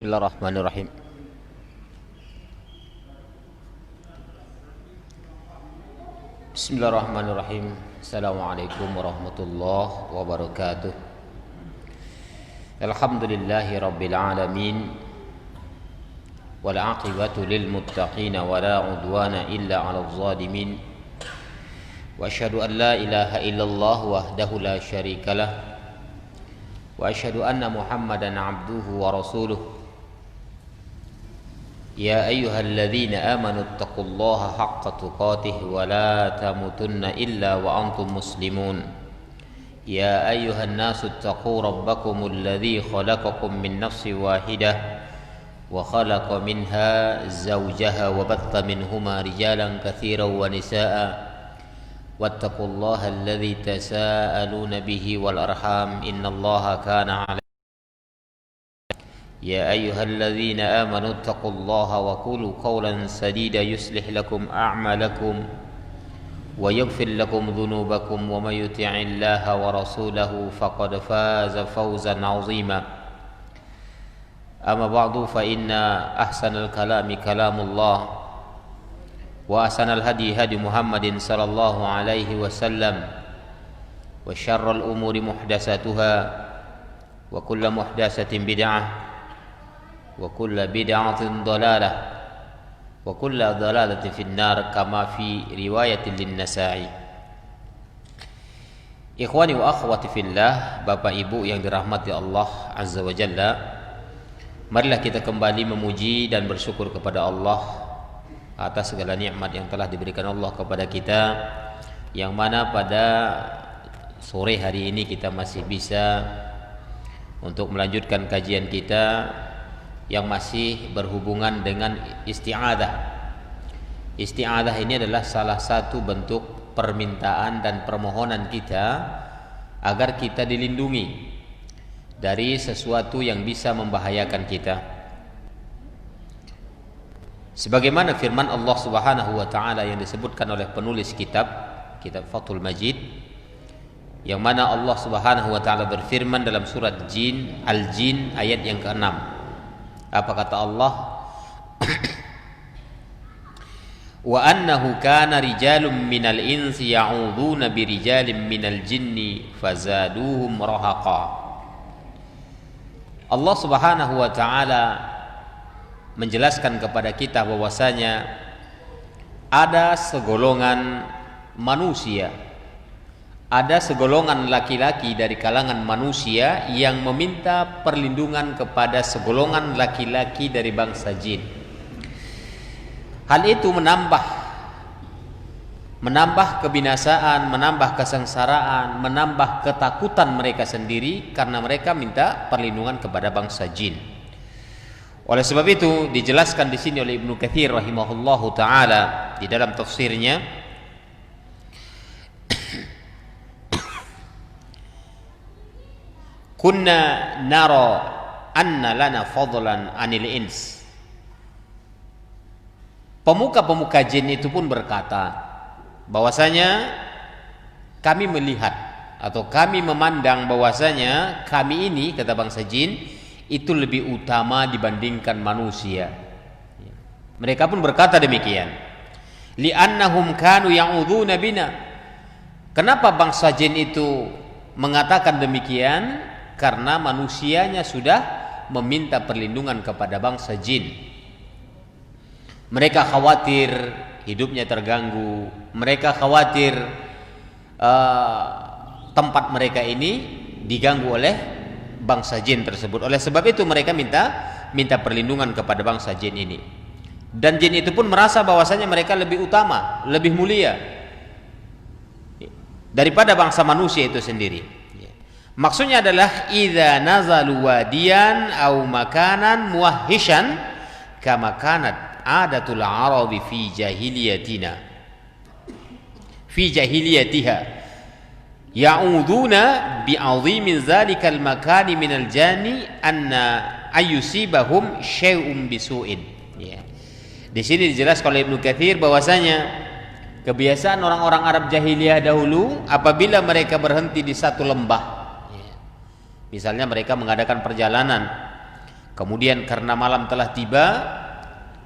Bismillahirrahmanirrahim. Bismillahirrahmanirrahim. Assalamualaikum warahmatullahi wabarakatuh. Alhamdulillahi rabbil alamin. Wal aqibatu lil muttaqin wa la udwana illa 'alal zalimin. Wa asyhadu an la ilaha illallah wahdahu la syarikalah. Wa asyhadu anna Muhammadan 'abduhu wa rasuluh. يا أيها الذين آمنوا اتقوا الله حق تقاته ولا تموتن إلا وأنتم مسلمون يا أيها الناس اتقوا ربكم الذي خلقكم من نفس واحدة وخلق منها زوجها وبث منهما رجالا كثيرا ونساء واتقوا الله الذي تساءلون به والأرحام إن الله كان عليكم يا أيها الذين آمنوا اتقوا الله وقولوا قولا سديدا يصلح لكم أعمالكم ويغفر لكم ذنوبكم ومن يطع الله ورسوله فقد فاز فوزا عظيما أما بعد فإن أحسن الكلام كلام الله وأحسن الهدي هدي محمد صلى الله عليه وسلم وشر الأمور محدثاتها وكل محدثة بدعة وكل بدعة ضلالة وكل ضلالة في النار كما في رواية للنسائي. Ikhwani wa akhwati fillah, Bapak Ibu yang dirahmati Allah Azza wa Jalla, marilah kita kembali memuji dan bersyukur kepada Allah atas segala nikmat yang telah diberikan Allah kepada kita, yang mana pada sore hari ini kita masih bisa untuk melanjutkan kajian kita yang masih berhubungan dengan isti'adzah. Isti'adzah ini adalah salah satu bentuk permintaan dan permohonan kita agar kita dilindungi dari sesuatu yang bisa membahayakan kita. Sebagaimana firman Allah Subhanahu wa taala yang disebutkan oleh penulis kitab Fathul Majid, yang mana Allah Subhanahu wa taala berfirman dalam surat Al-Jin ayat yang ke-6. Apa kata Allah? Wa annahu kana rijalun minal insi ya'udzuuna birijalin minal jinni fazaduhum rahaqa. Allah Subhanahu wa taala menjelaskan kepada kita bahwasanya ada segolongan manusia, ada segolongan laki-laki dari kalangan manusia yang meminta perlindungan kepada segolongan laki-laki dari bangsa jin. Hal itu menambah kebinasaan, menambah kesengsaraan, menambah ketakutan mereka sendiri karena mereka minta perlindungan kepada bangsa jin. Oleh sebab itu dijelaskan di sini oleh Ibnu Katsir rahimahullahu taala di dalam tafsirnya, kunna nara anna lana fadlan anil ins. Pemuka-pemuka jin itu pun berkata bahwasanya kami melihat atau kami memandang bahwasanya kami ini, kata bangsa jin, itu lebih utama dibandingkan manusia. Mereka pun berkata demikian. Li'annahum kanu ya'udzuna bina. Kenapa bangsa jin itu mengatakan demikian? Karena manusianya sudah meminta perlindungan kepada bangsa jin. Mereka khawatir hidupnya terganggu. Mereka khawatir tempat mereka ini diganggu oleh bangsa jin tersebut. Oleh sebab itu mereka minta perlindungan kepada bangsa jin ini. Dan jin itu pun merasa bahwasanya mereka lebih utama, lebih mulia daripada bangsa manusia itu sendiri. Maksudnya adalah idza nazalu wadiyan aw makanan muwahhishan kama kanat adatul arabi fi jahiliyatiha ya'uduna bi'azimi zalikal makani minal jani anna ayusibahum syai'un bisu'in. Ya. Di sini dijelaskan oleh Ibnu Katsir bahwasanya kebiasaan orang-orang Arab jahiliyah dahulu apabila mereka berhenti di satu lembah, misalnya mereka mengadakan perjalanan Kemudian karena malam telah tiba,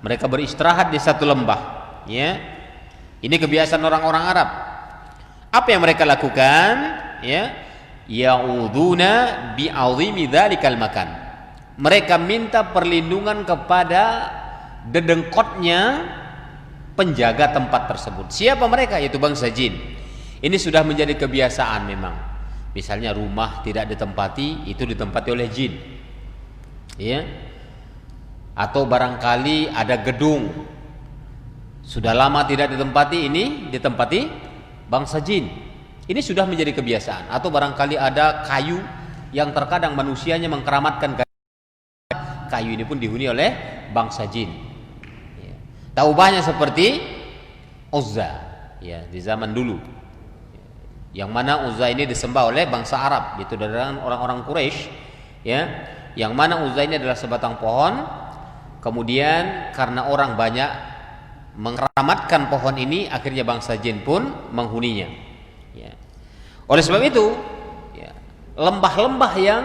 mereka beristirahat di satu lembah. Ya, ini kebiasaan orang-orang Arab. Apa yang mereka lakukan? Ya, ya'uduna bi'azimi dzalikal makan. Mereka minta perlindungan kepada dedengkotnya penjaga tempat tersebut. Siapa mereka? Yaitu bangsa jin. Ini sudah menjadi kebiasaan memang. Misalnya rumah tidak ditempati, itu ditempati oleh jin. Ya. Atau barangkali ada gedung sudah lama tidak ditempati, ini ditempati bangsa jin. Ini sudah menjadi kebiasaan. Atau barangkali ada kayu yang terkadang manusianya mengkeramatkan kayu ini pun dihuni oleh bangsa jin. Ya. Taubahnya seperti Uzza, ya, di zaman dulu. Yang mana Uzza ini disembah oleh bangsa Arab, itu dari orang-orang Quraisy, ya. Yang mana Uzza ini adalah sebatang pohon. Kemudian karena orang banyak mengkeramatkan pohon ini, akhirnya bangsa jin pun menghuninya. Ya. Oleh sebab itu, ya, lembah-lembah yang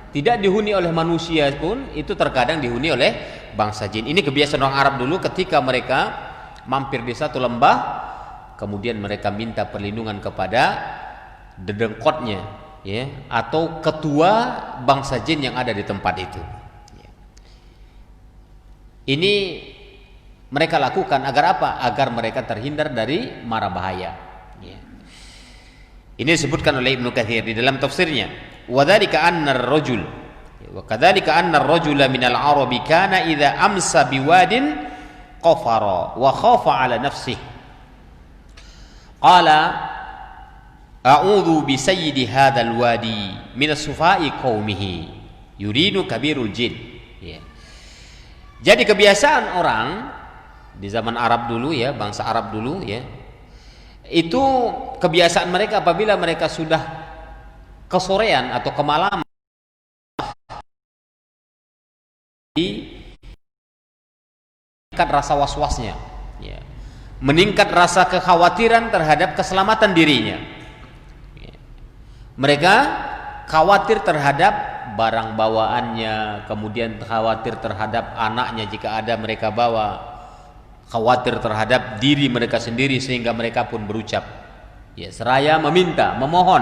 tidak dihuni oleh manusia pun itu terkadang dihuni oleh bangsa jin. Ini kebiasaan orang Arab dulu ketika mereka mampir di satu lembah, kemudian mereka minta perlindungan kepada dedengkotnya, ya, atau ketua bangsa jin yang ada di tempat itu. Ya. Ini mereka lakukan agar apa? Agar mereka terhindar dari mara bahaya. Ya. Ini disebutkan oleh Ibnu Katsir di dalam tafsirnya. Wadzalika anna ar-rajul wa kadzalika anna ar-rajula minal arabi kana idza amsa biwadin qafara wa khafa ala nafsihi qala a'udzu bi sayyidi hadzal wadi min as-sufai qaumihi yuridu kabirul jin. Ya. Jadi kebiasaan orang di zaman Arab dulu, ya, bangsa Arab dulu, ya, itu kebiasaan mereka apabila mereka sudah kesorean atau kemalaman meningkat rasa was-wasnya, ya, meningkat rasa kekhawatiran terhadap keselamatan dirinya. Ya. Mereka khawatir terhadap barang bawaannya, kemudian khawatir terhadap anaknya jika ada mereka bawa, khawatir terhadap diri mereka sendiri, sehingga mereka pun berucap, ya, seraya meminta, memohon.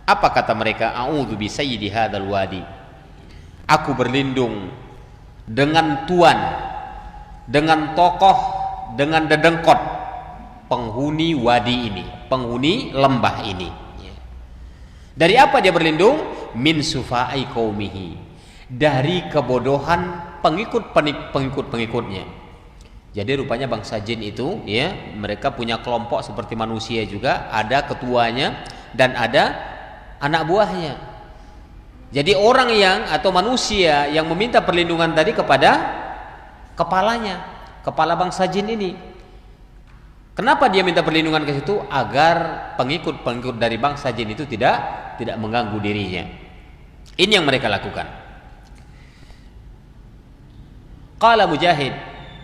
Apa kata mereka? A'udzu bi sayyidi hadzal wadi. Aku berlindung dengan tuan, dengan tokoh, dengan dedengkot penghuni wadi ini, penghuni lembah ini. Dari apa dia berlindung? Min sufai qaumihi. Dari kebodohan pengikut-pengikutnya. Jadi rupanya bangsa jin itu, ya, mereka punya kelompok seperti manusia juga, ada ketuanya dan ada anak buahnya. Jadi orang yang atau manusia yang meminta perlindungan tadi kepada kepalanya, kepala bangsa jin ini. Kenapa dia minta perlindungan ke situ? Agar pengikut-pengikut dari bangsa jin itu tidak mengganggu dirinya. Ini yang mereka lakukan. Qala Mujahid,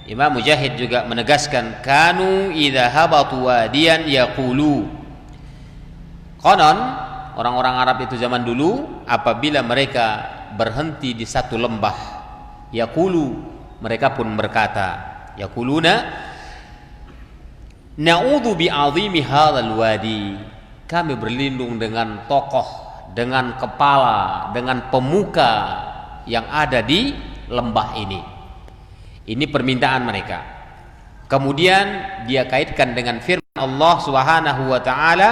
Imam Mujahid juga menegaskan, kanu idza habatu wadiyan yaqulu. Konon orang-orang Arab itu zaman dulu apabila mereka berhenti di satu lembah, yaqulu, mereka pun berkata, yaquluna na'udzu bi'azimi hadzal wadi. Kami berlindung dengan tokoh, dengan kepala, dengan pemuka yang ada di lembah ini. Ini permintaan mereka. Kemudian dia kaitkan dengan firman Allah Subhanahu wa taala,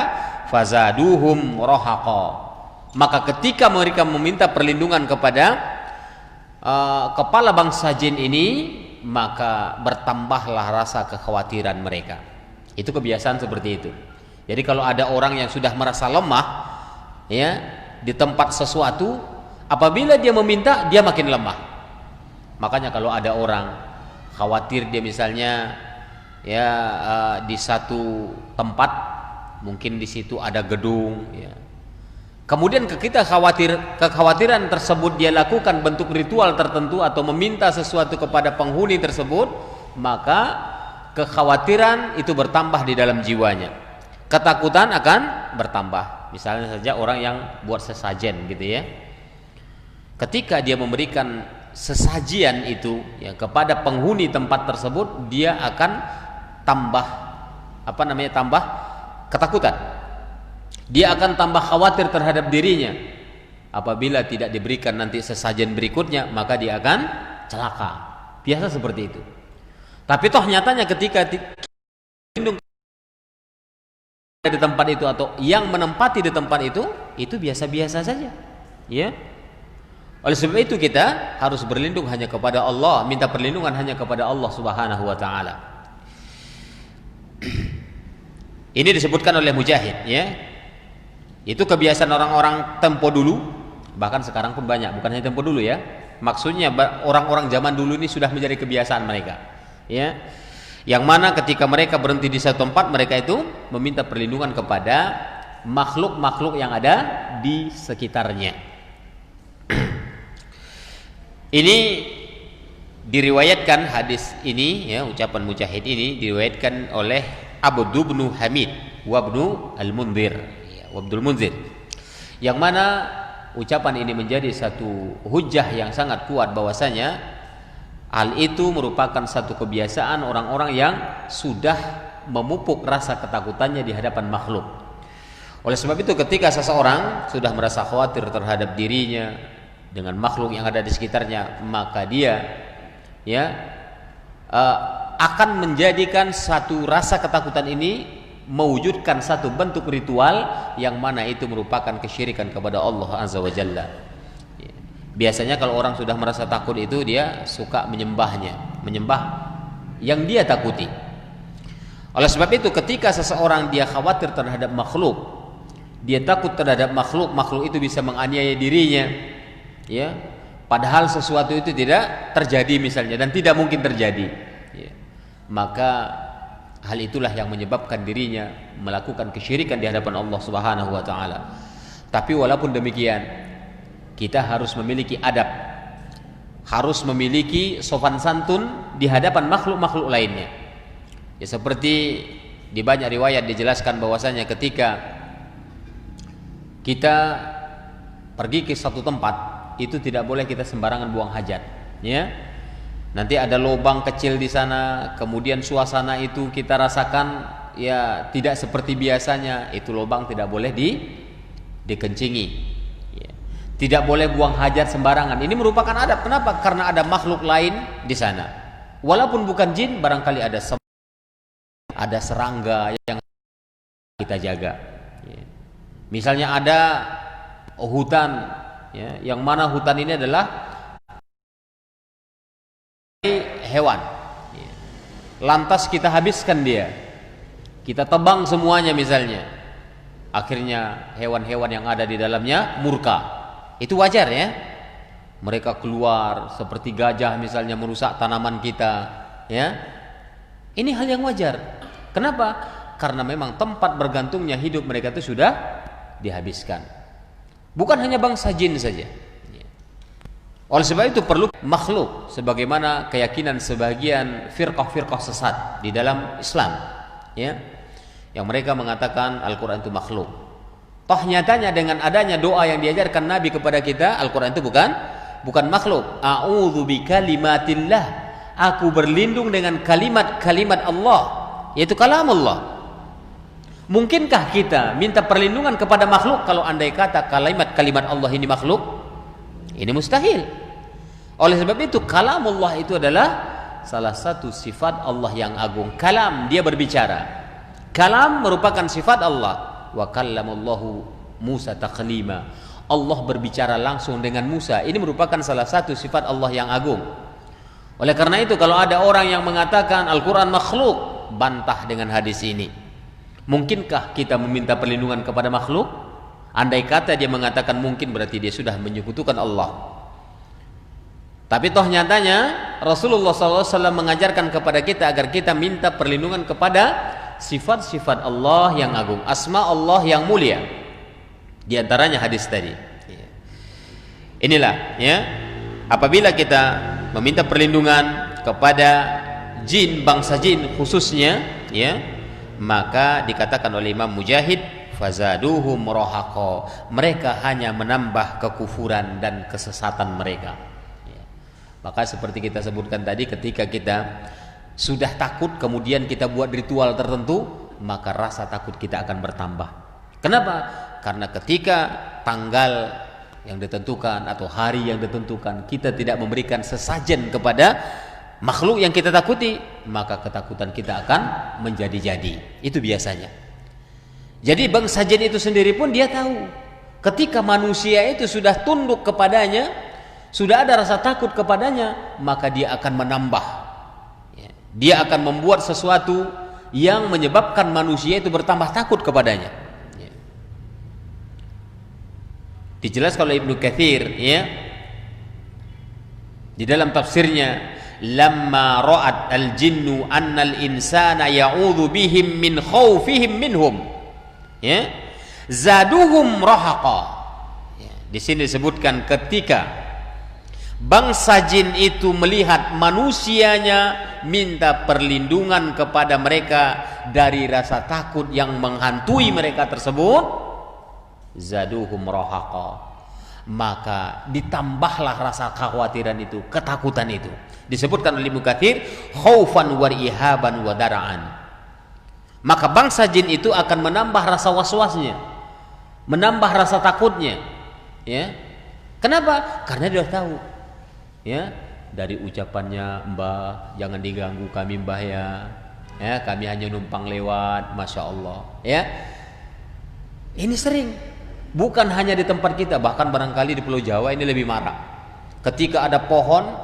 fazaduhum rahaqa. Maka ketika mereka meminta perlindungan kepada kepala bangsa jin ini, maka bertambahlah rasa kekhawatiran mereka. Itu kebiasaan seperti itu. Jadi kalau ada orang yang sudah merasa lemah, ya, di tempat sesuatu, apabila dia meminta, dia makin lemah. Makanya kalau ada orang khawatir dia misalnya, ya, di satu tempat, mungkin di situ ada gedung, ya. Kemudian kekhawatiran tersebut dia lakukan bentuk ritual tertentu atau meminta sesuatu kepada penghuni tersebut, maka kekhawatiran itu bertambah di dalam jiwanya. Ketakutan akan bertambah. Misalnya saja orang yang buat sesajen gitu, ya. Ketika dia memberikan sesajian itu ya kepada penghuni tempat tersebut, dia akan tambah tambah ketakutan. Dia akan tambah khawatir terhadap dirinya. Apabila tidak diberikan nanti sesajen berikutnya, maka dia akan celaka. Biasa seperti itu. Tapi toh nyatanya ketika lindung di tempat itu atau yang menempati di tempat itu biasa-biasa saja. Ya. Oleh sebab itu kita harus berlindung hanya kepada Allah, minta perlindungan hanya kepada Allah Subhanahu wa taala. Ini disebutkan oleh Mujahid, ya. Itu kebiasaan orang-orang tempo dulu, bahkan sekarang pun banyak, bukan hanya tempo dulu ya. Maksudnya orang-orang zaman dulu ini sudah menjadi kebiasaan mereka, ya. Yang mana ketika mereka berhenti di satu tempat, mereka itu meminta perlindungan kepada makhluk-makhluk yang ada di sekitarnya. Ini diriwayatkan hadis ini, ya, ucapan Mujahid ini diriwayatkan oleh Abd bin Hamid wa Ibnu al-Munzir, ya, wa Abdul Munzir. Yang mana ucapan ini menjadi satu hujjah yang sangat kuat bahwasanya hal itu merupakan satu kebiasaan orang-orang yang sudah memupuk rasa ketakutannya di hadapan makhluk. Oleh sebab itu ketika seseorang sudah merasa khawatir terhadap dirinya dengan makhluk yang ada di sekitarnya, maka dia akan menjadikan satu rasa ketakutan ini mewujudkan satu bentuk ritual yang mana itu merupakan kesyirikan kepada Allah Azza wa Jalla. Biasanya kalau orang sudah merasa takut itu dia suka menyembahnya, menyembah yang dia takuti. Oleh sebab itu ketika seseorang dia khawatir terhadap makhluk, dia takut terhadap makhluk, makhluk itu bisa menganiaya dirinya, ya, padahal sesuatu itu tidak terjadi misalnya dan tidak mungkin terjadi, ya, maka hal itulah yang menyebabkan dirinya melakukan kesyirikan di hadapan Allah Subhanahu wa taala. Tapi walaupun demikian, kita harus memiliki adab, harus memiliki sopan santun di hadapan makhluk-makhluk lainnya. Ya, seperti di banyak riwayat dijelaskan bahwasanya ketika kita pergi ke satu tempat, itu tidak boleh kita sembarangan buang hajat, ya. Nanti ada lubang kecil di sana, kemudian suasana itu kita rasakan ya tidak seperti biasanya, itu lubang tidak boleh dikencingi, ya. Tidak boleh buang hajat sembarangan. Ini merupakan adab. Kenapa? Karena ada makhluk lain di sana. Walaupun bukan jin, barangkali ada serangga yang kita jaga, ya. Misalnya ada hutan, ya, yang mana hutan ini adalah hewan, ya. Lantas kita habiskan dia, kita tebang semuanya misalnya, akhirnya hewan-hewan yang ada di dalamnya murka. Itu wajar, ya. Mereka keluar seperti gajah misalnya merusak tanaman kita, ya. Ini hal yang wajar. Kenapa? Karena memang tempat bergantungnya hidup mereka itu sudah dihabiskan. Bukan hanya bangsa jin saja. Oleh sebab itu perlu makhluk, sebagaimana keyakinan sebagian firqah-firqah sesat di dalam Islam, ya, yang mereka mengatakan Al-Quran itu makhluk. Toh nyatanya dengan adanya doa yang diajarkan Nabi kepada kita, Al-Quran itu bukan makhluk. A'udzu bikalimatillah, aku berlindung dengan kalimat-kalimat Allah, yaitu kalam Allah. Mungkinkah kita minta perlindungan kepada makhluk kalau andai kata kalimat-kalimat Allah ini makhluk? Ini mustahil. Oleh sebab itu kalamullah itu adalah salah satu sifat Allah yang agung. Kalam, dia berbicara. Kalam merupakan sifat Allah. Wa kallamallahu Musa taklima. Allah berbicara langsung dengan Musa. Ini merupakan salah satu sifat Allah yang agung. Oleh karena itu kalau ada orang yang mengatakan Al-Quran makhluk, bantah dengan hadis ini. Mungkinkah kita meminta perlindungan kepada makhluk? Andai kata dia mengatakan mungkin, berarti dia sudah menyekutukan Allah. Tapi toh nyatanya Rasulullah SAW mengajarkan kepada kita agar kita minta perlindungan kepada sifat-sifat Allah yang agung, asma Allah yang mulia. Di antaranya hadis tadi. Inilah, ya, apabila kita meminta perlindungan kepada jin, bangsa jin khususnya, ya, maka dikatakan oleh Imam Mujahid, fazaduhum rahaqa, mereka hanya menambah kekufuran dan kesesatan mereka, ya. Maka seperti kita sebutkan tadi, ketika kita sudah takut kemudian kita buat ritual tertentu, maka rasa takut kita akan bertambah. Kenapa? Karena ketika tanggal yang ditentukan atau hari yang ditentukan kita tidak memberikan sesajen kepada makhluk yang kita takuti, maka ketakutan kita akan menjadi-jadi. Itu biasanya. Jadi bangsa jin itu sendiri pun dia tahu ketika manusia itu sudah tunduk kepadanya, sudah ada rasa takut kepadanya, maka dia akan menambah. Dia akan membuat sesuatu yang menyebabkan manusia itu bertambah takut kepadanya. Dijelaskan oleh Ibnu Katsir, ya, di dalam tafsirnya, lamma ra'at al-jinnu anna al-insana ya'udhu bihim min khawfihim minhum, ya, zaduhum rahaqa. Ya, di sini disebutkan ketika bangsa jin itu melihat manusianya minta perlindungan kepada mereka dari rasa takut yang menghantui mereka tersebut, zaduhum rahaqa, maka ditambahlah rasa kekhawatiran itu, ketakutan itu. Disebutkan oleh Ibnu Katsir, khaufan wa ihaban wa dara'an. Maka bangsa jin itu akan menambah rasa was-wasnya, menambah rasa takutnya, ya. Kenapa? Karena dia tahu, ya, dari ucapannya, Mbah jangan diganggu kami Mbah ya, kami hanya numpang lewat, masya Allah, ya. Ini sering, bukan hanya di tempat kita, bahkan barangkali di Pulau Jawa ini lebih marak. Ketika ada pohon,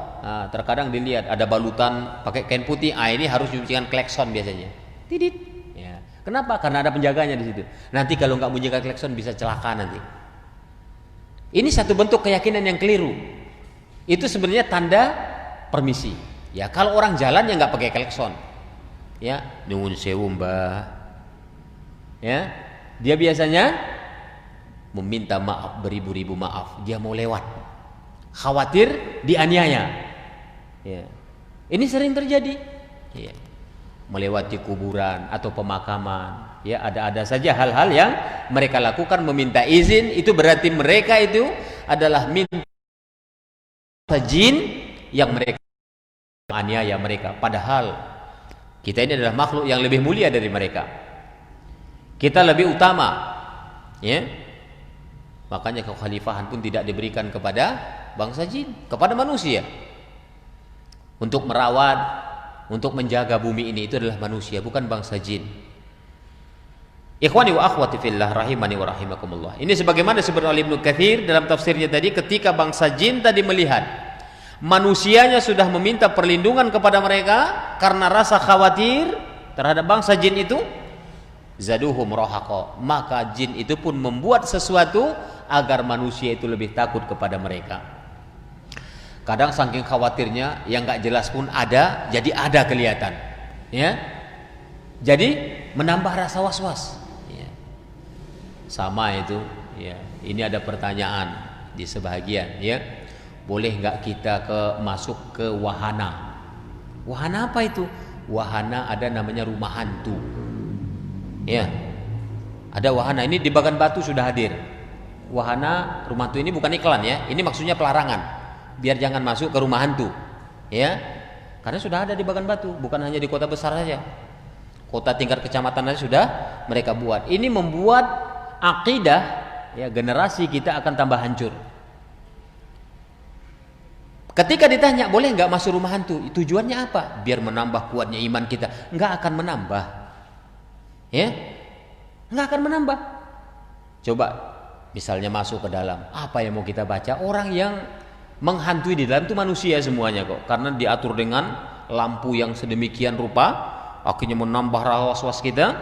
terkadang dilihat ada balutan pakai kain putih, ini harus bunyikan klekson biasanya, tidit, ya. Kenapa? Karena ada penjaganya di situ. Nanti kalau nggak bunyikan klekson bisa celaka nanti. Ini satu bentuk keyakinan yang keliru. Itu sebenarnya tanda permisi. Ya, kalau orang jalan ya nggak pakai klekson, ya, nyuwun sewu Mbah, ya, dia biasanya meminta maaf beribu-ribu maaf, dia mau lewat, khawatir dianiaya, ya. Ini sering terjadi, ya. Melewati kuburan atau pemakaman, ya, ada saja hal-hal yang mereka lakukan meminta izin. Itu berarti mereka itu adalah minta jin yang mereka aniaya mereka, padahal kita ini adalah makhluk yang lebih mulia dari mereka, kita lebih utama, ya. Makanya kekhalifahan pun tidak diberikan kepada bangsa jin, kepada manusia. Untuk merawat, untuk menjaga bumi ini, itu adalah manusia, bukan bangsa jin. Ikhwani wa akhwati fillah rahimani wa rahimakumullah. Ini sebagaimana disebut oleh Ibnu Katsir dalam tafsirnya tadi, ketika bangsa jin tadi melihat manusianya sudah meminta perlindungan kepada mereka karena rasa khawatir terhadap bangsa jin itu, zaduhum rahaqa, maka jin itu pun membuat sesuatu agar manusia itu lebih takut kepada mereka. Kadang saking khawatirnya yang nggak jelas pun ada, jadi ada kelihatan, ya. Jadi menambah rasa was-was, ya. Sama itu, ya. Ini ada pertanyaan di sebahagian, ya. Boleh nggak kita masuk ke wahana? Wahana apa itu? Wahana ada namanya rumah hantu, ya. Ada wahana, ini di Bagan Batu sudah hadir. Wahana rumah hantu ini bukan iklan, ya. Ini maksudnya pelarangan, biar jangan masuk ke rumah hantu, ya. Karena sudah ada di Bagan Batu, bukan hanya di kota besar saja. Kota tingkat kecamatan saja sudah mereka buat. Ini membuat akidah, ya, generasi kita akan tambah hancur. Ketika ditanya boleh nggak masuk rumah hantu, tujuannya apa? Biar menambah kuatnya iman kita. Nggak akan menambah, ya, nggak akan menambah. Coba misalnya masuk ke dalam, apa yang mau kita baca? Orang yang menghantui di dalam itu manusia semuanya kok, karena diatur dengan lampu yang sedemikian rupa, akhirnya menambah rasa was-was kita.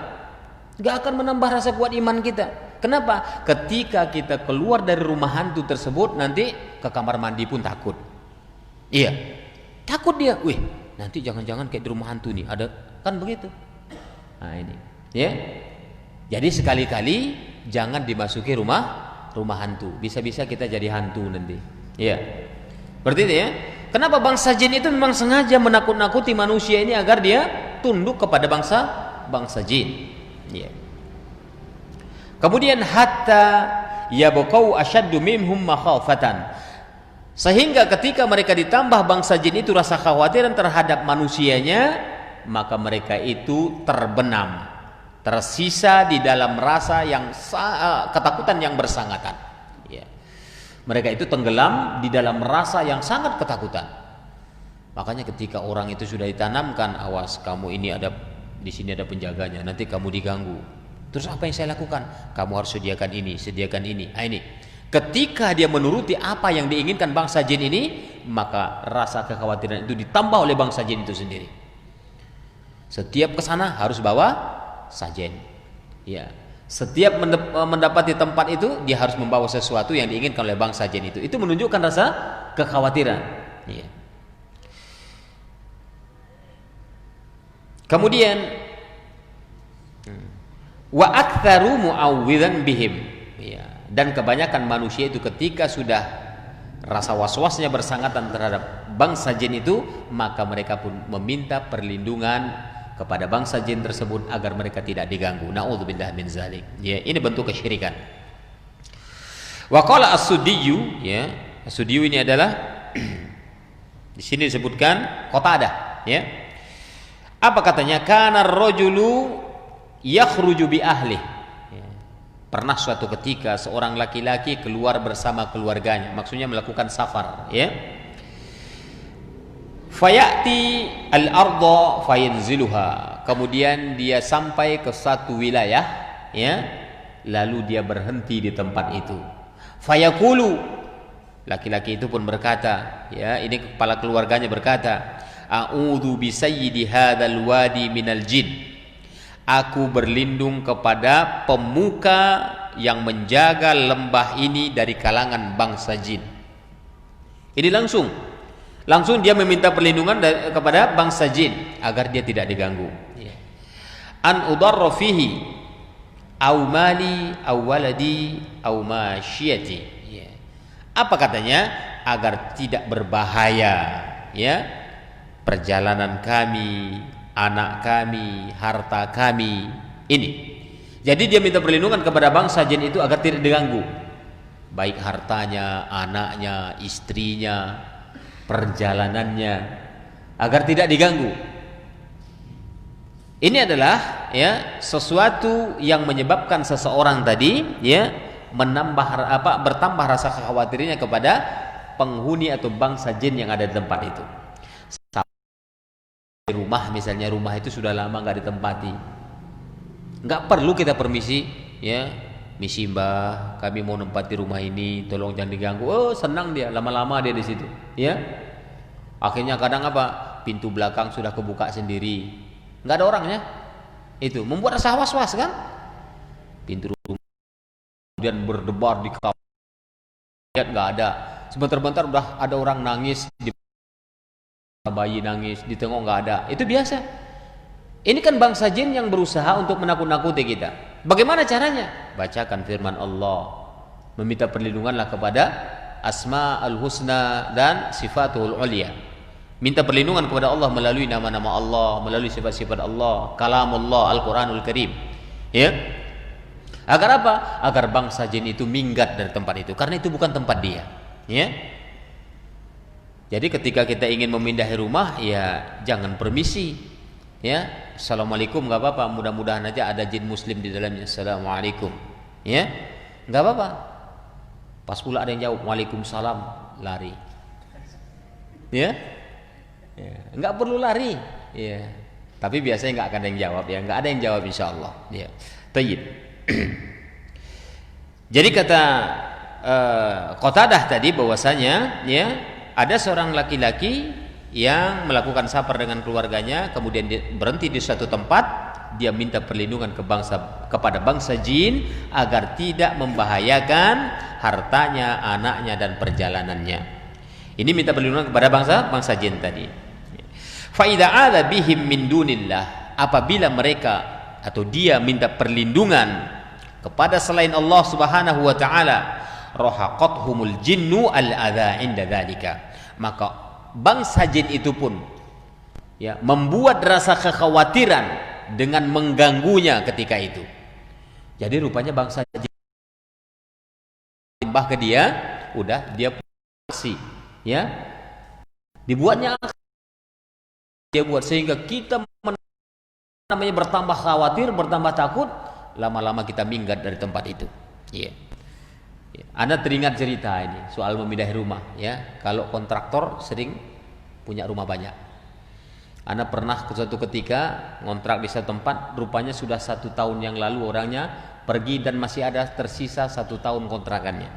Nggak akan menambah rasa kuat iman kita. Kenapa? Ketika kita keluar dari rumah hantu tersebut, nanti ke kamar mandi pun takut. Iya, takut dia. Wih, nanti jangan-jangan kayak di rumah hantu nih, ada kan begitu. Nah ini, ya. Jadi sekali-kali jangan dimasuki rumah hantu. Bisa-bisa kita jadi hantu nanti. Iya. Berarti itu, ya. Kenapa bangsa jin itu memang sengaja menakut-nakuti manusia ini agar dia tunduk kepada bangsa jin. Iya. Kemudian hatta yabqau ashaddu minhum makhafatan, Sehingga ketika mereka ditambah bangsa jin itu rasa khawatiran terhadap manusianya, maka mereka itu terbenam, tersisa di dalam rasa yang ketakutan yang bersangatan. Ya. Mereka itu tenggelam di dalam rasa yang sangat ketakutan. Makanya ketika orang itu sudah ditanamkan, awas kamu ini ada di sini ada penjaganya, nanti kamu diganggu. Terus apa yang saya lakukan? Kamu harus sediakan ini, sediakan ini. Ini. Ketika dia menuruti apa yang diinginkan bangsa jin ini, maka rasa kekhawatiran itu ditambah oleh bangsa jin itu sendiri. Setiap ke sana harus bawa sajen. Ya. Setiap mendapati tempat itu, dia harus membawa sesuatu yang diinginkan oleh bangsa jin itu. Itu menunjukkan rasa kekhawatiran. Ya. Kemudian wa aktsaru mu'awwidzan bihim. Ya. Dan kebanyakan manusia itu ketika sudah rasa was-wasnya bersangatan terhadap bangsa jin itu, maka mereka pun meminta perlindungan kepada bangsa jin tersebut agar mereka tidak diganggu. Na'udzubillah min zalik. Ya, ini bentuk kesyirikan. Wa qala as-Suddiyu, ya. As-Suddiyu ini adalah di sini disebutkan Qatadah, ya. Apa katanya? Kana ar-rajulu yakhruju bi ahli. Pernah suatu ketika seorang laki-laki keluar bersama keluarganya, maksudnya melakukan safar, ya. Fayati al-ardha fayanziluha. Kemudian dia sampai ke satu wilayah, ya. Lalu dia berhenti di tempat itu. Fayaqulu, laki-laki itu pun berkata, ya, ini kepala keluarganya berkata, a'udzu bi sayyidi hadzal wadi minal jin. Aku berlindung kepada pemuka yang menjaga lembah ini dari kalangan bangsa jin. Ini langsung dia meminta perlindungan kepada bangsa jin agar dia tidak diganggu. An udarra fihi aw mali aw waladi aw masyiyati. Apa katanya? Agar tidak berbahaya, ya, perjalanan kami, anak kami, harta kami. Ini. Jadi dia minta perlindungan kepada bangsa jin itu agar tidak diganggu, baik hartanya, anaknya, istrinya, perjalanannya, agar tidak diganggu. Ini adalah, ya, sesuatu yang menyebabkan seseorang tadi, ya, bertambah rasa khawatirnya kepada penghuni atau bangsa jin yang ada di tempat itu. Rumah misalnya, rumah itu sudah lama nggak ditempati, nggak perlu kita permisi, ya, misi mbah, kami mau nempati rumah ini, tolong jangan diganggu. Oh, senang dia, lama-lama dia di situ, ya. Akhirnya kadang apa, pintu belakang sudah kebuka sendiri, nggak ada orangnya, itu membuat rasa was-was kan. Pintu rumah kemudian berdebar di kamar, lihat nggak ada, sebentar-bentar udah ada orang nangis, bayi nangis, ditengok nggak ada. Itu biasa. Ini kan bangsa jin yang berusaha untuk menakut-nakuti kita. Bagaimana caranya? Bacakan firman Allah, meminta perlindunganlah kepada asma'ul husna dan sifatul ulia. Minta perlindungan kepada Allah melalui nama-nama Allah, melalui sifat-sifat Allah, kalamullah, Al-Quranul Karim, ya. Agar apa? Agar bangsa jin itu minggat dari tempat itu, karena itu bukan tempat dia, ya. Jadi ketika kita ingin memindahi rumah, ya jangan permisi, ya. Assalamualaikum, nggak apa-apa, mudah-mudahan aja ada jin muslim di dalamnya. Assalamualaikum, ya, nggak apa-apa. Pas pula ada yang jawab waalaikumsalam, lari, ya, nggak perlu lari, ya. Tapi biasanya nggak akan ada yang jawab, ya, nggak ada yang jawab insya Allah, ya. Tayyib. Jadi kata Qatadah tadi bahwasanya, ya, ada seorang laki-laki yang melakukan safar dengan keluarganya, kemudian dia berhenti di suatu tempat, dia minta perlindungan kepada bangsa jin agar tidak membahayakan hartanya, anaknya, dan perjalanannya. Ini minta perlindungan kepada bangsa jin tadi. Fa idza ada bihim min dunillah, apabila mereka atau dia minta perlindungan kepada selain Allah Subhanahu wa taala, rahaqathumul jinnu al-adza inda dzalika, maka bangsa jin itu pun, ya, membuat rasa kekhawatiran dengan mengganggunya ketika itu. Jadi rupanya bangsa jin sembah ke dia, udah dia aksi, Ya, dibuatnya dia buat sehingga kita namanya bertambah khawatir, bertambah takut, lama-lama kita minggat dari tempat itu. Ya. Ya. Anda teringat cerita ini soal memindahi rumah, ya. Kalau kontraktor sering punya rumah banyak. Anda pernah suatu ketika ngontrak di satu tempat, rupanya sudah 1 tahun yang lalu orangnya pergi dan masih ada tersisa 1 tahun kontrakannya.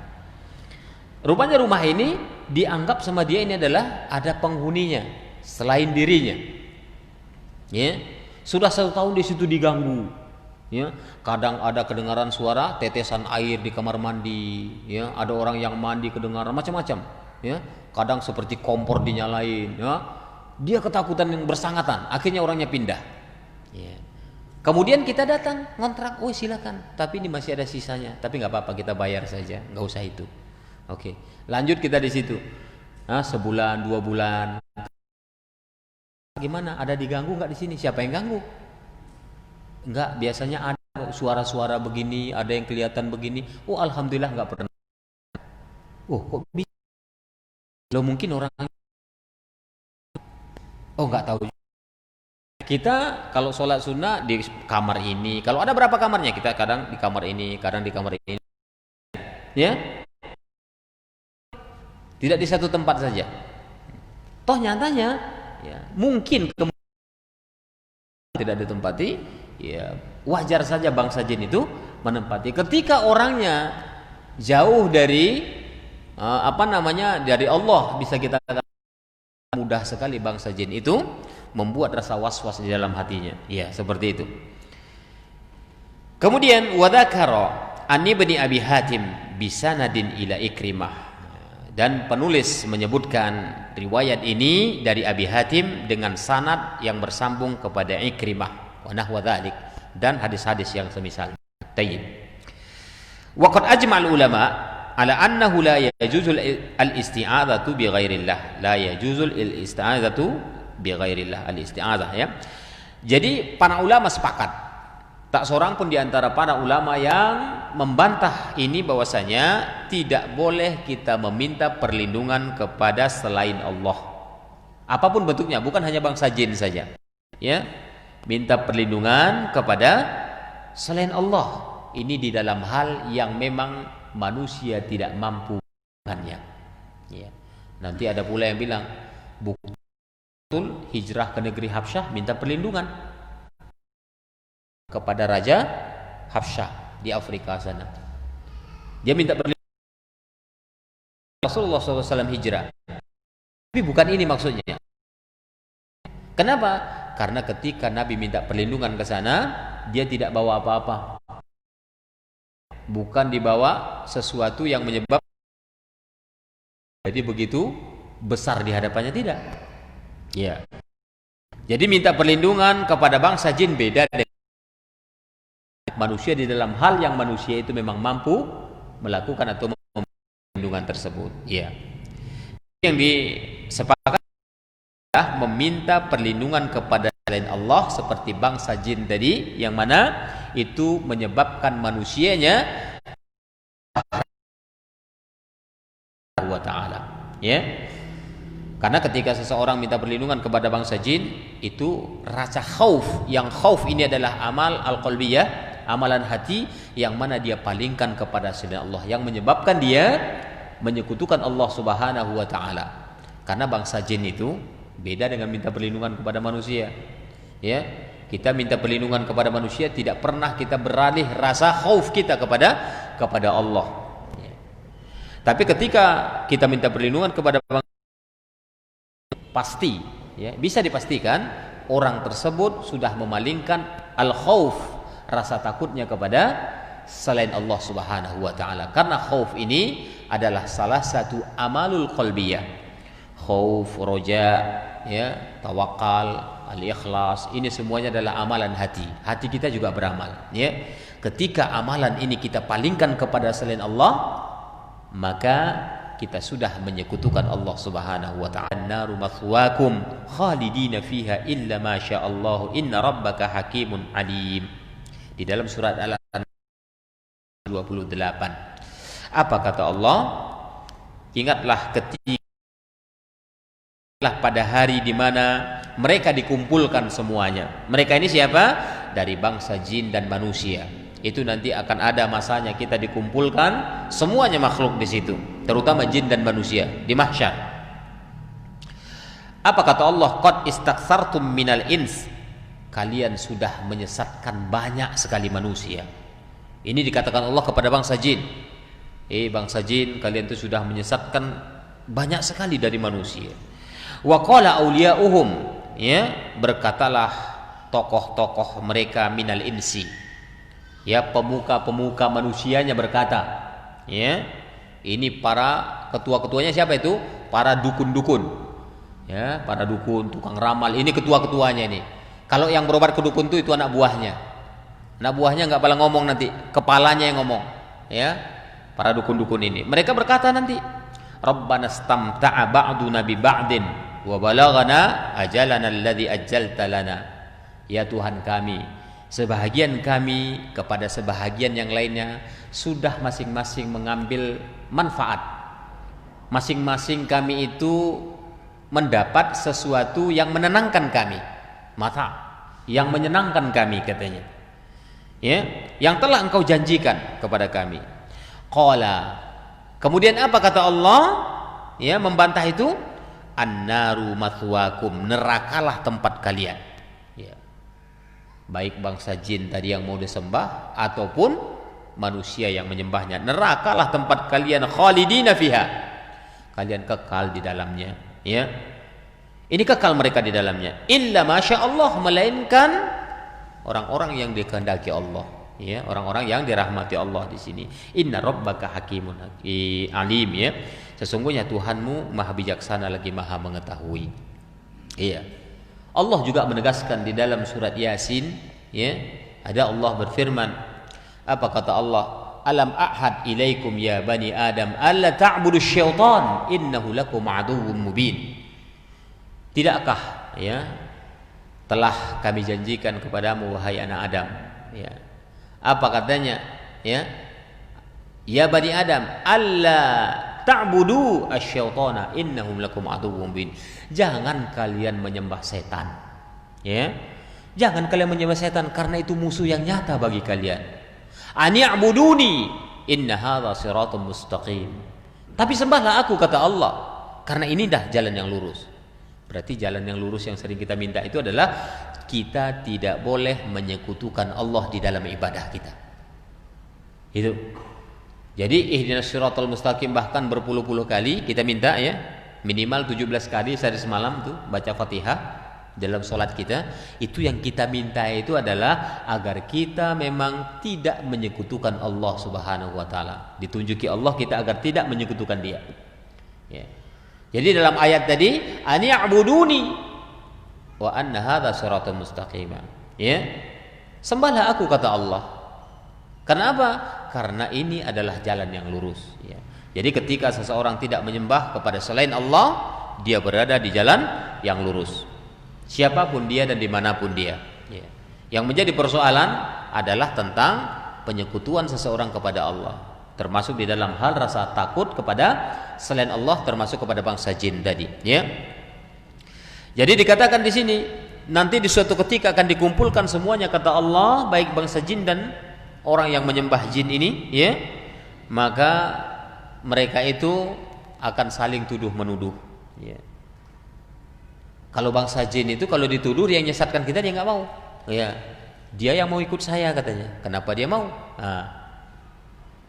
Rupanya rumah ini dianggap sama dia ini adalah ada penghuninya selain dirinya. Ya, sudah 1 tahun di situ diganggu. Ya, kadang ada kedengaran suara tetesan air di kamar mandi. Ya, ada orang yang mandi kedengaran macam-macam. Ya, kadang seperti kompor dinyalain. Ya, dia ketakutan yang bersangatan. Akhirnya orangnya pindah. Ya. Kemudian kita datang ngontrak, oh silakan. Tapi ini masih ada sisanya. Tapi nggak apa-apa, kita bayar saja, nggak usah itu. Oke, lanjut kita di situ. Nah, sebulan, 2 bulan. Gimana? Ada diganggu nggak di sini? Siapa yang ganggu? Enggak, biasanya ada suara-suara begini, ada yang kelihatan begini. Oh, alhamdulillah nggak pernah. Oh, kok bisa? Lo mungkin orang. Oh, nggak tahu. Kita kalau sholat sunnah di kamar ini. Kalau ada berapa kamarnya? Kita kadang di kamar ini, kadang di kamar ini. Ya? Tidak di satu tempat saja. Toh nyatanya, ya, mungkin tidak ditempati, ya wajar saja bangsa jin itu menempati. Ketika orangnya jauh dari dari Allah, bisa kita katakan mudah sekali bangsa jin itu membuat rasa was-was di dalam hatinya. Ya, seperti itu. Kemudian wadakaro ani bin Abi Hatim bisanadin ila Ikrimah. Dan penulis menyebutkan riwayat ini dari Abi Hatim dengan sanad yang bersambung kepada Ikrimah wa nahwa dzalik dan hadis-hadis yang semisal. Tayyib. Wa qad ajma'al ulama ala annahu la yajuzu al-isti'adzatu bi ghairillah. La yajuzu al-isti'adzatu bi ghairillah, al-isti'adzah, ya. Jadi para ulama sepakat. Tak seorang pun di antara para ulama yang membantah ini bahwasanya tidak boleh kita meminta perlindungan kepada selain Allah. Apapun bentuknya, bukan hanya bangsa jin saja. Ya, minta perlindungan kepada selain Allah. Ini di dalam hal yang memang manusia tidak mampu melakukannya. Ya. Nanti ada pula yang bilang, betul hijrah ke negeri Habsyah minta perlindungan kepada Raja Habsyah di Afrika sana. Dia minta perlindungan Rasulullah SAW hijrah. Tapi bukan ini maksudnya. Kenapa? Karena ketika Nabi minta perlindungan ke sana, dia tidak bawa apa-apa. Bukan dibawa sesuatu yang menyebabkan jadi begitu besar di hadapannya, tidak. Ya. Jadi minta perlindungan kepada bangsa jin beda dengan manusia di dalam hal yang manusia itu memang mampu melakukan atau perlindungan tersebut. Ya. Yang disepakati adalah meminta perlindungan kepada selain Allah seperti bangsa jin tadi, yang mana itu menyebabkan manusianya wa ta'ala. Ya. Karena ketika seseorang minta perlindungan kepada bangsa jin, itu rasa khauf. Yang khauf ini adalah amal al-qalbiyah, amalan hati yang mana dia palingkan kepada selain Allah, yang menyebabkan dia menyekutukan Allah Subhanahu wa taala. Karena bangsa jin itu beda dengan minta perlindungan kepada manusia. Ya, kita minta perlindungan kepada manusia tidak pernah kita beralih rasa khauf kita kepada Allah. Ya. Tapi ketika kita minta perlindungan kepada bangsa, pasti, ya, bisa dipastikan orang tersebut sudah memalingkan al-khauf, rasa takutnya kepada selain Allah Subhanahu wa taala. Karena khauf ini adalah salah satu amalul qalbiyah. Khauf, roja, ya, tawakal, al-ikhlas, ini semuanya adalah amalan hati. Hati kita juga beramal, ya. Ketika amalan ini kita palingkan kepada selain Allah, maka kita sudah menyekutukan Allah Subhanahu wa ta'ala. An-naru mathwaakum khalidina fiha illa ma sya'allahu inna rabbaka hakimun alim. Di dalam surat Al-An'am 28. Apa kata Allah? Ingatlah ketika pada hari di mana mereka dikumpulkan semuanya. Mereka ini siapa? Dari bangsa jin dan manusia. Itu nanti akan ada masanya kita dikumpulkan semuanya makhluk di situ, terutama jin dan manusia di mahsyar. Apa kata Allah? Qad istaksartum minal ins. Kalian sudah menyesatkan banyak sekali manusia. Ini dikatakan Allah kepada bangsa jin. Bangsa jin, kalian itu sudah menyesatkan banyak sekali dari manusia. Wa qala auliya'uhum, ya, berkatalah tokoh-tokoh mereka minal insi. Ya, pemuka-pemuka manusianya berkata, ya, ini para ketua-ketuanya siapa itu? Para dukun-dukun. Ya, para dukun, tukang ramal, ini ketua-ketuanya ini. Kalau yang berobat ke dukun itu anak buahnya. Anak buahnya enggak pala ngomong nanti, kepalanya yang ngomong. Ya, para dukun-dukun ini. Mereka berkata nanti, Rabbana stamta'a ba'duna bi ba'din wa balaghana ajalana alladhi ajjalta lana. Ya Tuhan kami, sebahagian kami kepada sebahagian yang lainnya sudah masing-masing mengambil manfaat. Masing-masing kami itu mendapat sesuatu yang menenangkan kami. Mata yang menyenangkan kami katanya. Ya, yang telah engkau janjikan kepada kami. Qala. Kemudian apa kata Allah? Ya, membantah itu, annaru mathwakum, nerakalah tempat kalian. Ya. Baik bangsa jin tadi yang mau disembah ataupun manusia yang menyembahnya, nerakalah tempat kalian, khalidina fiha. Kalian kekal di dalamnya, ya. Ini kekal mereka di dalamnya. Illa masya Allah, melainkan orang-orang yang dikehendaki Allah, ya, orang-orang yang dirahmati Allah di sini. Inna rabbaka hakimun alim, ya. Sesungguhnya Tuhanmu maha bijaksana lagi maha mengetahui. Iya. Allah juga menegaskan di dalam surat Yasin, ya, ada Allah berfirman, apa kata Allah? Alam ahad ilaikum ya bani Adam alla ta'budu syaitan innahu lakum aduwwum mubin. Tidakkah, ya, telah kami janjikan kepadamu wahai anak Adam, ya. Apa katanya? Ya. Ya bani Adam, alla ta'budu asyaitana innahum lakum aduwwum mubin. Jangan kalian menyembah setan. Ya. Jangan kalian menyembah setan karena itu musuh yang nyata bagi kalian. Ani'buduni inna hadza siratun mustaqim. Tapi sembahlah aku kata Allah, karena ini dah jalan yang lurus. Berarti jalan yang lurus yang sering kita minta itu adalah kita tidak boleh menyekutukan Allah di dalam ibadah kita. Itu. Jadi ihdinas siratal mustaqim bahkan berpuluh-puluh kali kita minta, ya. Minimal 17 kali sehari semalam tuh baca Fatihah dalam salat kita. Itu yang kita minta itu adalah agar kita memang tidak menyekutukan Allah Subhanahu wa taala. Ditunjuki Allah kita agar tidak menyekutukan Dia. Ya. Jadi dalam ayat tadi, ani'buduni wa anna hadza siratal mustaqim. Ya. Sembahlah aku kata Allah. Kenapa? Karena ini adalah jalan yang lurus, ya. Jadi ketika seseorang tidak menyembah kepada selain Allah, dia berada di jalan yang lurus. Siapapun dia dan dimanapun dia, ya. Yang menjadi persoalan adalah tentang penyekutuan seseorang kepada Allah, termasuk di dalam hal rasa takut kepada selain Allah, termasuk kepada bangsa jin tadi, ya. Jadi dikatakan di sini nanti di suatu ketika akan dikumpulkan semuanya kata Allah, baik bangsa jin dan orang yang menyembah jin ini, ya. Maka mereka itu akan saling tuduh menuduh, ya. Kalau bangsa jin itu kalau dituduh dia menyesatkan kita, dia nggak mau, ya. Dia yang mau ikut saya katanya. Kenapa dia mau? Nah,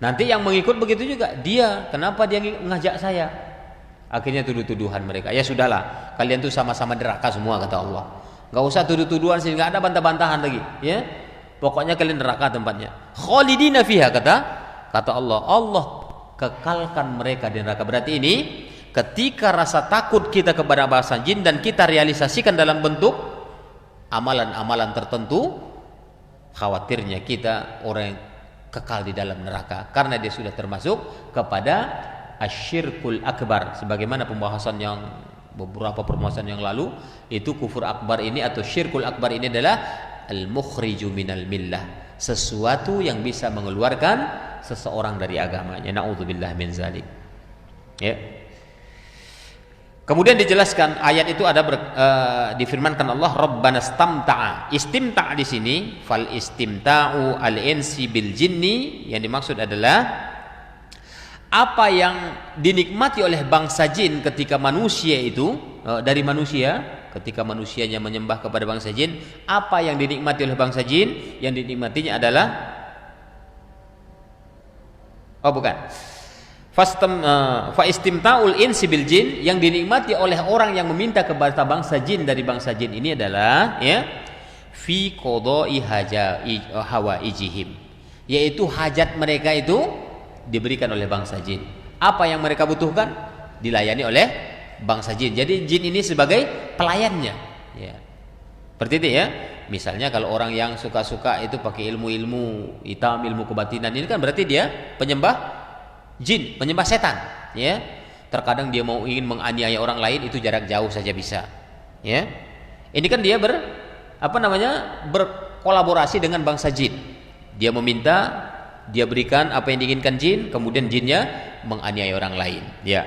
nanti yang mengikut begitu juga, dia kenapa dia ngajak saya? Akhirnya tuduh-tuduhan mereka. Ya sudahlah, kalian tuh sama-sama neraka semua kata Allah. Nggak usah tuduh-tuduhan sih, nggak ada bantah-bantahan lagi, ya. Pokoknya kalian neraka tempatnya. Khalidina fiha kata Allah. Allah kekalkan mereka di neraka. Berarti ini ketika rasa takut kita kepada bangsa jin dan kita realisasikan dalam bentuk amalan-amalan tertentu, khawatirnya kita orang yang kekal di dalam neraka karena dia sudah termasuk kepada asyirkul akbar. Sebagaimana pembahasan yang beberapa permasalahan yang lalu, itu kufur akbar ini atau syirkul akbar ini adalah al-mukhriju minal millah, sesuatu yang bisa mengeluarkan seseorang dari agamanya. Na'udzubillah min zalik. Ya. Kemudian dijelaskan ayat itu ada difirmankan Allah Rabbana istamta'a. Istimta' di sini fal istimta'u al-insi bil jinni, yang dimaksud adalah apa yang dinikmati oleh bangsa jin ketika manusia itu dari manusia, ketika manusianya menyembah kepada bangsa jin, apa yang dinikmati oleh bangsa jin? Yang dinikmatinya adalah fa istimta'ul insi bil jin, yang dinikmati oleh orang yang meminta kepada bangsa jin dari bangsa jin ini adalah ya fi qada'i hawaijihim, yaitu hajat mereka itu diberikan oleh bangsa jin. Apa yang mereka butuhkan dilayani oleh bangsa jin. Jadi jin ini sebagai pelayannya ya. Seperti itu ya. Misalnya kalau orang yang suka-suka itu pakai ilmu-ilmu hitam, ilmu kebatinan, ini kan berarti dia penyembah jin, penyembah setan ya. Terkadang dia ingin menganiaya orang lain, itu jarak jauh saja bisa ya. Ini kan dia berkolaborasi dengan bangsa jin. Dia meminta, dia berikan apa yang diinginkan jin, kemudian jinnya menganiaya orang lain ya.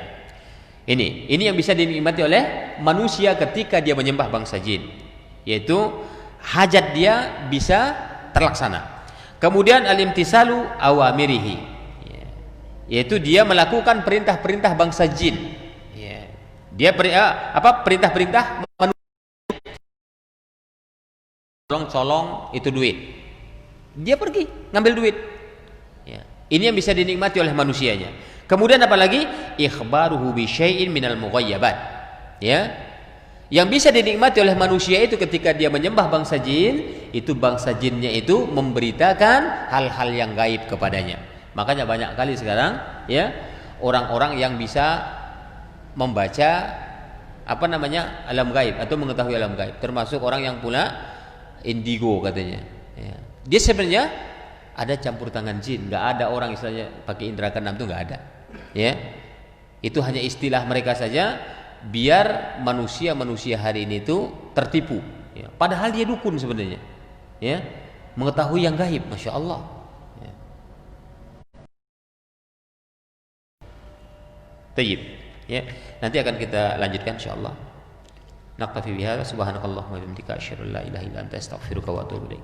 Ini yang bisa dinikmati oleh manusia ketika dia menyembah bangsa jin, yaitu hajat dia bisa terlaksana. Kemudian al-imtisalu awamirihi, yaitu dia melakukan perintah-perintah bangsa jin ya. Dia perintah-perintah colong itu duit, dia pergi ngambil duit ya. Ini yang bisa dinikmati oleh manusianya. Kemudian apalagi ikhbaruhu bi syai'in minal mughayyabat ya, yang bisa dinikmati oleh manusia itu ketika dia menyembah bangsa jin, itu bangsa jinnya itu memberitakan hal-hal yang gaib kepadanya. Makanya banyak kali sekarang ya orang-orang yang bisa membaca alam gaib atau mengetahui alam gaib, termasuk orang yang punya indigo katanya ya. Dia sebenarnya ada campur tangan jin, nggak ada orang istilahnya pakai indera keenam itu nggak ada ya. Itu hanya istilah mereka saja biar manusia hari ini itu tertipu ya. Padahal dia dukun sebenarnya ya, mengetahui yang gaib, masya Allah ya. Tayyib ya, nanti akan kita lanjutkan insyaallah. Naktafi bihadza, subhanakallahumma wa bihamdika asyhadu an la ilaha illa anta astaghfiruka wa atubu ilaik.